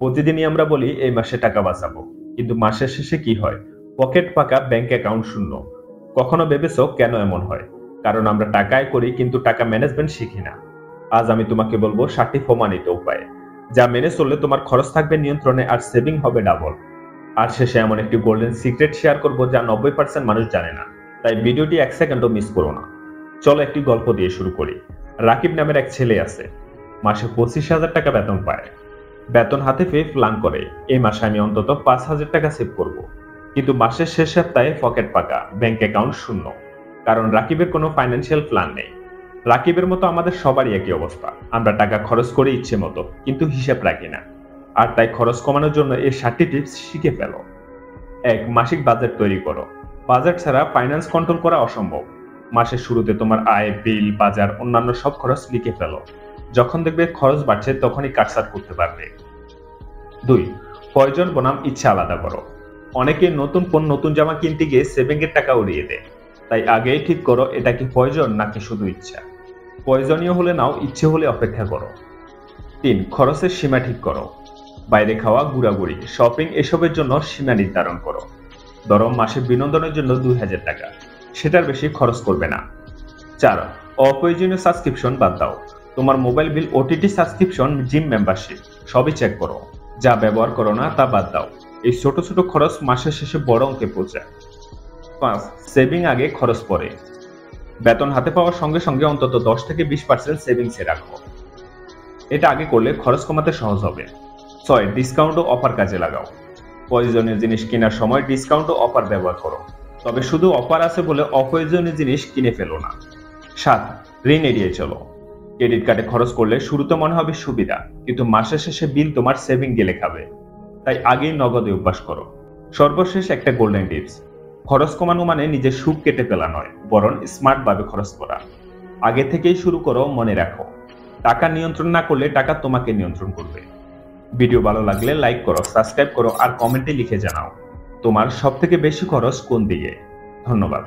প্রতিদিনই আমরা বলি এই মাসে টাকা বাঁচাবো, কিন্তু মাসের শেষে কি হয়? পকেট ফাঁকা, ব্যাংক অ্যাকাউন্ট শূন্য। কখনো ভেবেছো কেন এমন হয়? কারণ আমরা টাকা আয় করি কিন্তু টাকা ম্যানেজমেন্ট শিখি না। আজ আমি তোমাকে বলবো 7টি প্রমাণিত উপায়, যা মেনে চললে তোমার খরচ থাকবে নিয়ন্ত্রণে আর সেভিং হবে ডাবল। আর শেষে এমন একটি গোল্ডেন সিক্রেট শেয়ার করবো যা 90% মানুষ জানে না। তাই ভিডিওটি 1 সেকেন্ডও মিস করো না। চলো একটি গল্প দিয়ে শুরু করি। রাকিব নামের এক ছেলে আছে। মাসে 25,000 টাকা বেতন পায়। বেতন হাতে পেয়ে প্ল্যান করে, এই মাসে আমি অন্তত 5,000 টাকা সেভ করব। কিন্তু মাসের শেষ সপ্তাহে পকেট পাকা, ব্যাংক অ্যাকাউন্ট শূন্য। কারণ রাকিবের কোনো ফাইন্যান্সিয়াল প্ল্যান নেই। রাকিবের মতো আমাদের সবারই একই অবস্থা। আমরা টাকা খরচ করি ইচ্ছে মতো, কিন্তু হিসাব রাখি না। আর তাই খরচ কমানোর জন্য এই 7টি টিপস শিখে ফেলো। 1. মাসিক বাজেট তৈরি করো। বাজেট ছাড়া ফাইন্যান্স কন্ট্রোল করা অসম্ভব। মাসের শুরুতে তোমার আয়, বিল, বাজার, অন্যান্য সব খরচ লিখে ফেলো। যখন দেখবে খরচ বাড়ছে তখনই কাটছাট করতে পারবে। 2. প্রয়োজন বনাম ইচ্ছা আলাদা করো। অনেকে নতুন ফোন, নতুন জামা কিনতে গিয়ে সেভিং এর টাকা উড়িয়ে দেয়। তাই আগেই ঠিক করো এটা কি প্রয়োজন নাকি শুধু ইচ্ছা। প্রয়োজনীয় হলে নাও, ইচ্ছে হলে অপেক্ষা করো। 3. খরচের সীমা ঠিক করো। বাইরে খাওয়া, ঘোরাঘুরি, শপিং এসবের জন্য সীমা নির্ধারণ করো। ধরো মাসে বিনোদনের জন্য 2,000 টাকা, সেটার বেশি খরচ করবে না। 4. অপ্রয়োজনীয় সাবস্ক্রিপশন বাদ দাও। তোমার mobile bill, OTT subscription, gym membership সবই চেক করো। যা ব্যবহার করো না তা বাদ দাও। এই ছোট ছোট খরচ মাসের শেষে বড় অঙ্কে পৌঁছায়। 5. সেভিং আগে, খরচ পরে। বেতন হাতে পাওয়ার সঙ্গে সঙ্গে অন্তত 10 থেকে 20% সেভিংসে রাখো। এটা আগে করলে খরচ কমাতে সহজ হবে। 6. ডিসকাউন্ট ও অফার কাজে লাগাও। প্রয়োজনীয় জিনিস কেনার সময় ডিসকাউন্ট ও অফার ব্যবহার করো। তবে শুধু অফার আছে বলে অপ্রয়োজনীয় জিনিস কিনে ফেলো না। 7. ঋণ এড়িয়ে চলো। ক্রেডিট কার্ডে খরচ করলে শুরুতে মনে হবে সুবিধা, কিন্তু মাসের শেষে বিল তোমার সেভিং গেলে খাবে। তাই আগেই নগদে অভ্যাস করো। সর্বশেষ একটা গোল্ডেন টিপস, খরচ কমানো মানে নিজের সুখ কেটে ফেলা নয়, বরং স্মার্ট ভাবে খরচ করা। আগে থেকেই শুরু করো, মনে রাখো টাকা নিয়ন্ত্রণ না করলে টাকা তোমাকে নিয়ন্ত্রণ করবে। ভিডিও ভালো লাগলে লাইক করো, সাবস্ক্রাইব করো আর কমেন্টে লিখে জানাও তোমার সবথেকে বেশি খরচ কোন দিকে। ধন্যবাদ।